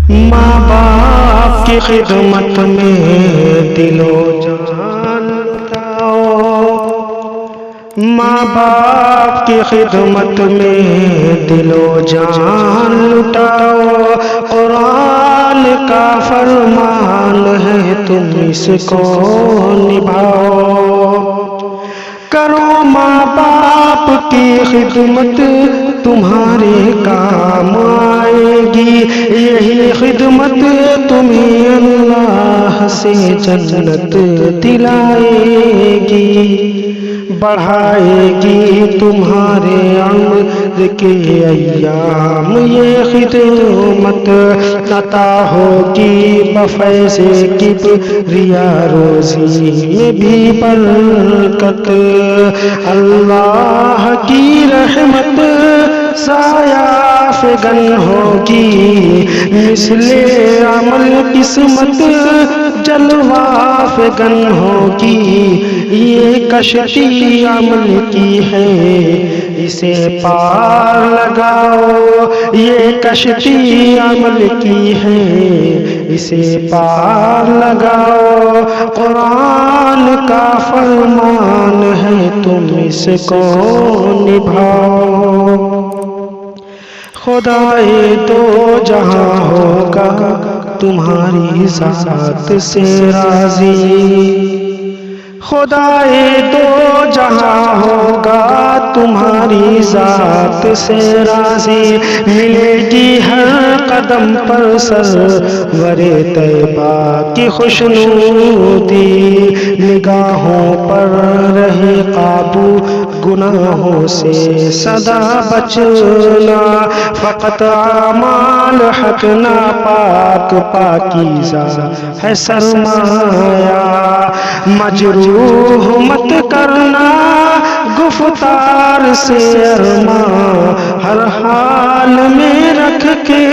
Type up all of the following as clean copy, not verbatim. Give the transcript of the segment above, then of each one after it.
ماں باپ کی خدمت میں دل و جان لٹاؤ، ماں باپ کی خدمت میں دل و جان لٹاؤ، قرآن کا فرمان ہے تم اس کو نبھاؤ۔ کرو ماں باپ کی خدمت تمہارے کام آئے گی، یہی خدمت تمہیں اللہ سے جنت دلائے گی، بڑھائے گی تمہارے عمر کے ایام یہ خدمت، عطا ہوگی بفیض کبریا روزی میں بھی برکت، اللہ کی رحمت سایہ فگن ہوگی، مثل عمل قسمت جلوہ فگن ہوگی، یہ کشتی عمل کی ہے اسے پار لگاؤ، یہ کشتی عمل کی ہے اسے پار لگاؤ، قرآن کا فرمان ہے تم اس کو نبھاؤ۔ خدائے دو جہاں ہوگا تمہاری ذات سے راضی، خدائے دو جہاں ہوگا تمہاری ذات سے راضی، ملے گی ہر قدم پر سرور طیبہ کی خوشنودی، نگاہوں پر رہے قابو گناہوں سے سدا بچنا، فقط اعمال حق ناپاک پاکیزہ ہے سرمایہ، مجروح مت کرنا گفتار سے ارماں، ہر حال میں رکھ کے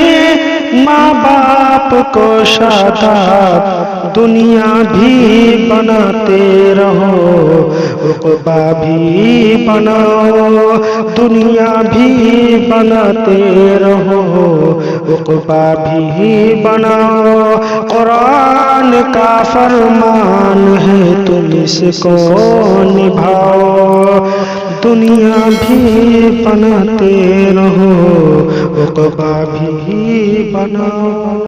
ماں باپ کو شاداب دنیا بھی بناتے رہو، عقبہ بھی بناؤ، دنیا بھی بناتے رہو، عقبہ بھی بناؤ، قرآن کا فرمان ہے تم اس کو نبھاؤ، دنیا بھی بناتے رہو، عقبہ بھی بناؤ۔